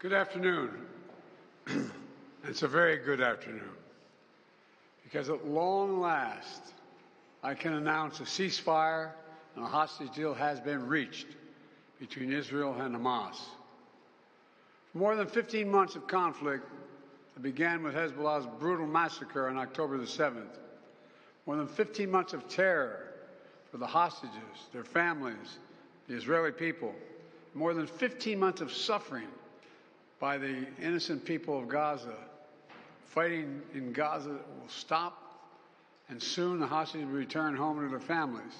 Good afternoon. It's a very good afternoon because at long last I can announce a ceasefire and a hostage deal has been reached between Israel and Hamas. For more than 15 months of conflict that began with Hezbollah's brutal massacre on October the 7th, more than 15 months of terror for the hostages, their families, the Israeli people, more than 15 months of suffering by the innocent people of Gaza. Fighting in Gaza will stop, and soon the hostages will return home to their families.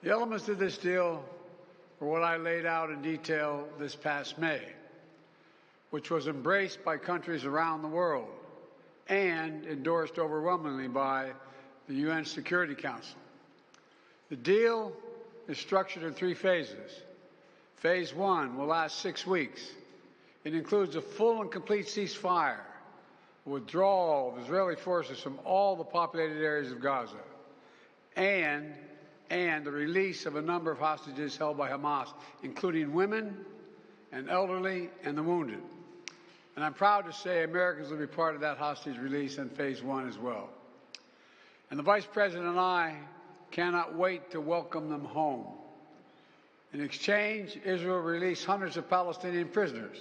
The elements of this deal were what I laid out in detail this past May, which was embraced by countries around the world and endorsed overwhelmingly by the UN Security Council. The deal is structured in 3 phases. Phase 1 will last 6 weeks. It includes a full and complete ceasefire, withdrawal of Israeli forces from all the populated areas of Gaza, and the release of a number of hostages held by Hamas, including women and elderly and the wounded. And I'm proud to say Americans will be part of that hostage release in Phase 1 as well. And the Vice President and I cannot wait to welcome them home. In exchange, Israel released hundreds of Palestinian prisoners.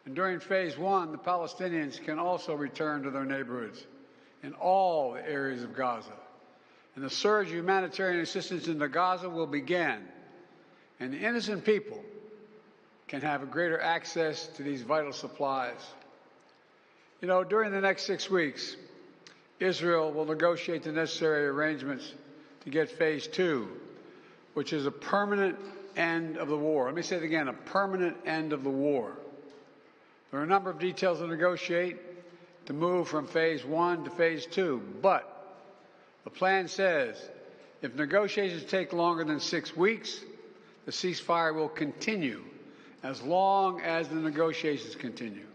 And during Phase 1, the Palestinians can also return to their neighborhoods in all the areas of Gaza. And the surge of humanitarian assistance into Gaza will begin. And the innocent people can have a greater access to these vital supplies. You know, during the next 6 weeks, Israel will negotiate the necessary arrangements to get Phase 2, which is a permanent end of the war. Let me say it again, a permanent end of the war. There are a number of details to negotiate to move from Phase 1 to Phase 2, but the plan says if negotiations take longer than 6 weeks, the ceasefire will continue as long as the negotiations continue.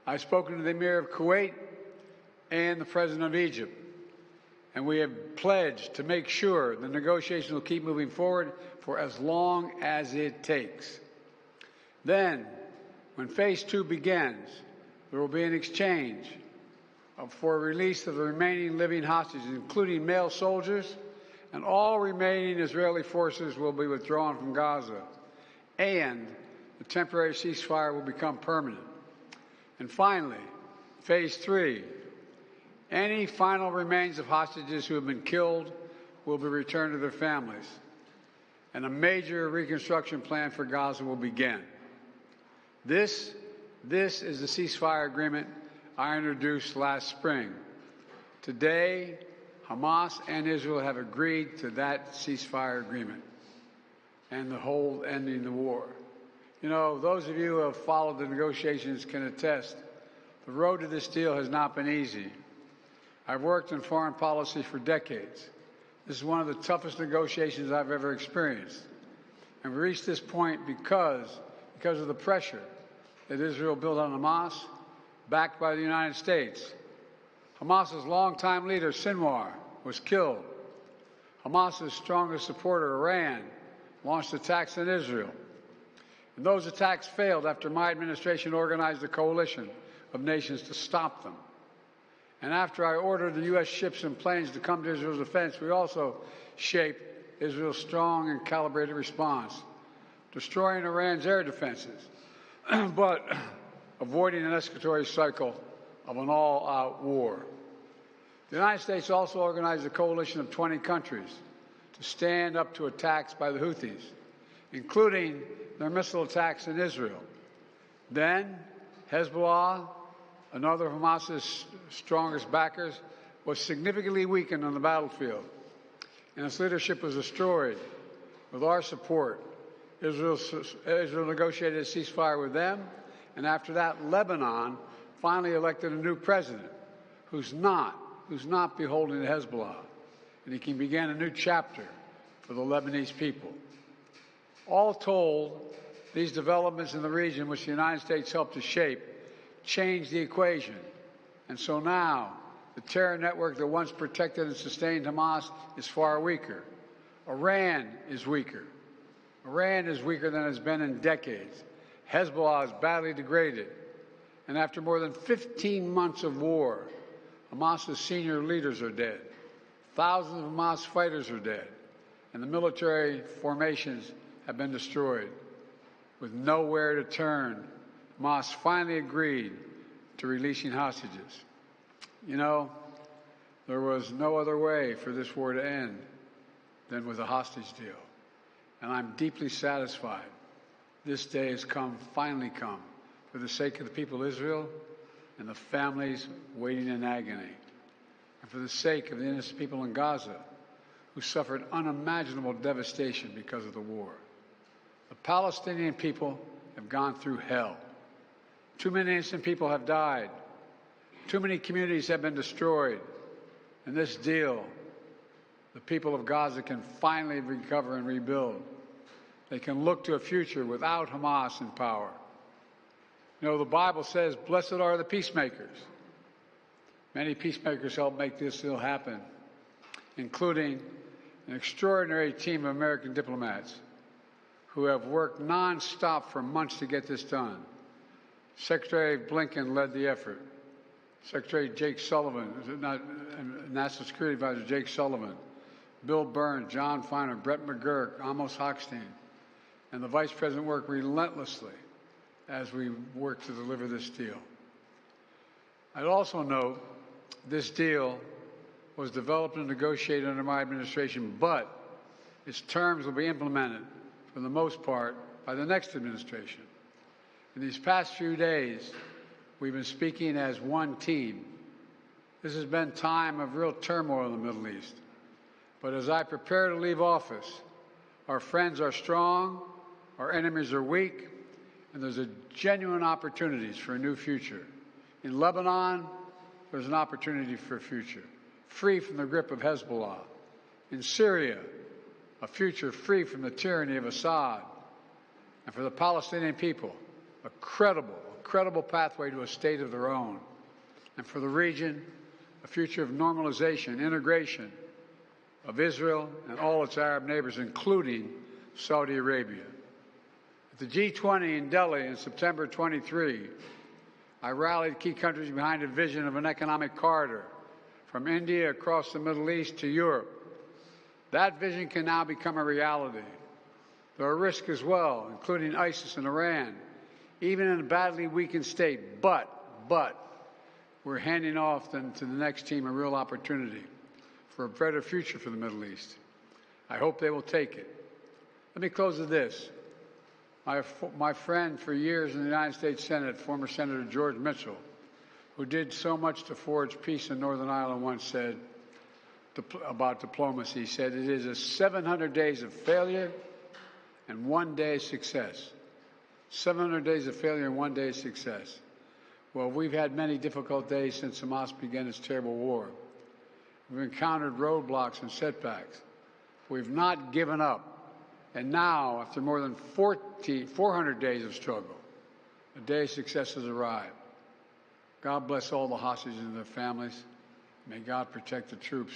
I've spoken to the Emir of Kuwait and the President of Egypt, and we have pledged to make sure the negotiations will keep moving forward for as long as it takes. Then, when Phase 2 begins, there will be an exchange for release of the remaining living hostages, including male soldiers, and all remaining Israeli forces will be withdrawn from Gaza, and the temporary ceasefire will become permanent. And finally, Phase 3, any final remains of hostages who have been killed will be returned to their families, and a major reconstruction plan for Gaza will begin. This is the ceasefire agreement I introduced last spring. Today, Hamas and Israel have agreed to that ceasefire agreement and the whole ending the war. You know, those of you who have followed the negotiations can attest, the road to this deal has not been easy. I've worked in foreign policy for decades. This is one of the toughest negotiations I've ever experienced. And we reached this point because of the pressure that Israel built on Hamas, backed by the United States. Hamas's longtime leader, Sinwar, was killed. Hamas's strongest supporter, Iran, launched attacks on Israel. And those attacks failed after my administration organized a coalition of nations to stop them. And after I ordered the U.S. ships and planes to come to Israel's defense, we also shaped Israel's strong and calibrated response, destroying Iran's air defenses, but avoiding an escalatory cycle of an all-out war. The United States also organized a coalition of 20 countries to stand up to attacks by the Houthis, including their missile attacks in Israel. Then Hezbollah, another of Hamas's strongest backers, was significantly weakened on the battlefield, and its leadership was destroyed. With our support, Israel negotiated a ceasefire with them, and after that, Lebanon finally elected a new president who's not beholden to Hezbollah, and he can begin a new chapter for the Lebanese people. All told, these developments in the region, which the United States helped to shape, changed the equation. And so now, the terror network that once protected and sustained Hamas is far weaker. Iran is weaker. Iran is weaker than it's been in decades. Hezbollah is badly degraded, and after more than 15 months of war, Hamas's senior leaders are dead. Thousands of Hamas fighters are dead, and the military formations have been destroyed. With nowhere to turn, Hamas finally agreed to releasing hostages. You know, there was no other way for this war to end than with a hostage deal. And I'm deeply satisfied this day has finally come, for the sake of the people of Israel and the families waiting in agony, and for the sake of the innocent people in Gaza who suffered unimaginable devastation because of the war. The Palestinian people have gone through hell. Too many innocent people have died. Too many communities have been destroyed. In this deal, the people of Gaza can finally recover and rebuild. They can look to a future without Hamas in power. You know, the Bible says, blessed are the peacemakers. Many peacemakers helped make this deal happen, including an extraordinary team of American diplomats who have worked nonstop for months to get this done. Secretary Blinken led the effort. Secretary Jake Sullivan, National Security Advisor Jake Sullivan, Bill Burns, John Feiner, Brett McGurk, Amos Hochstein, and the Vice President worked relentlessly as we work to deliver this deal. I'd also note this deal was developed and negotiated under my administration, but its terms will be implemented, for the most part, by the next administration. In these past few days, we've been speaking as one team. This has been a time of real turmoil in the Middle East. But as I prepare to leave office, our friends are strong, our enemies are weak, and there's a genuine opportunities for a new future. In Lebanon, there's an opportunity for a future, free from the grip of Hezbollah. In Syria, a future free from the tyranny of Assad. And for the Palestinian people, a credible pathway to a state of their own. And for the region, a future of normalization, integration of Israel and all its Arab neighbors, including Saudi Arabia. At the G20 in Delhi in September 23, I rallied key countries behind a vision of an economic corridor from India across the Middle East to Europe. That vision can now become a reality. There are risks as well, including ISIS and Iran, even in a badly weakened state. But we're handing off to the next team a real opportunity for a better future for the Middle East. I hope they will take it. Let me close with this. My friend for years in the United States Senate, former Senator George Mitchell, who did so much to forge peace in Northern Ireland, once said about diplomacy, he said, it is a 700 days of failure and 1 day of success. 700 days of failure and 1 day of success. Well, we've had many difficult days since Hamas began its terrible war. We've encountered roadblocks and setbacks. We've not given up. And now, after more than 400 days of struggle, a day of success has arrived. God bless all the hostages and their families. May God protect the troops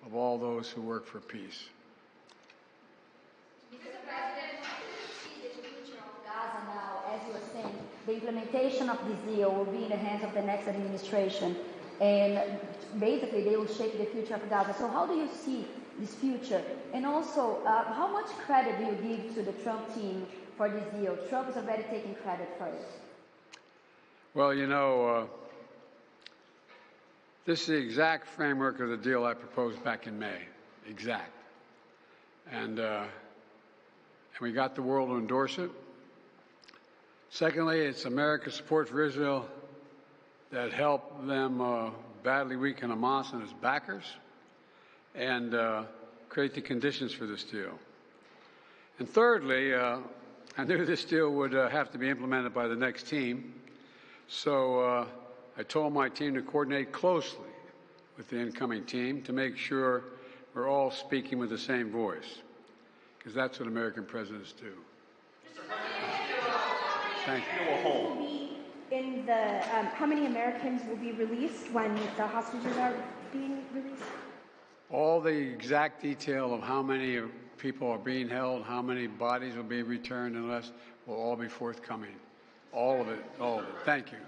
of all those who work for peace. Mr. President, how do you see the future of Gaza now? As you were saying, the implementation of this deal will be in the hands of the next administration. And basically, they will shape the future of Gaza. So how do you see this future? And also, how much credit do you give to the Trump team for this deal? Trump is already taking credit for it. Well, you know, this is the exact framework of the deal I proposed back in May. Exact. And we got the world to endorse it. Secondly, it's America's support for Israel that helped them badly weaken Hamas and its backers and create the conditions for this deal. And thirdly, I knew this deal would have to be implemented by the next team, so I told my team to coordinate closely with the incoming team to make sure we're all speaking with the same voice, because that's what American presidents do. Thank you. In the, how many Americans will be released when the hostages are being released? All the exact detail of how many people are being held, how many bodies will be returned and less, will all be forthcoming. All of it, all of it. Thank you.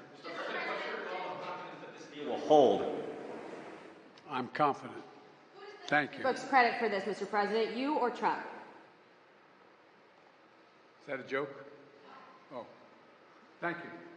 This deal will hold. I'm confident. Thank you. Folks, credit for this, Mr. President, you or Trump? Is that a joke? Oh, thank you.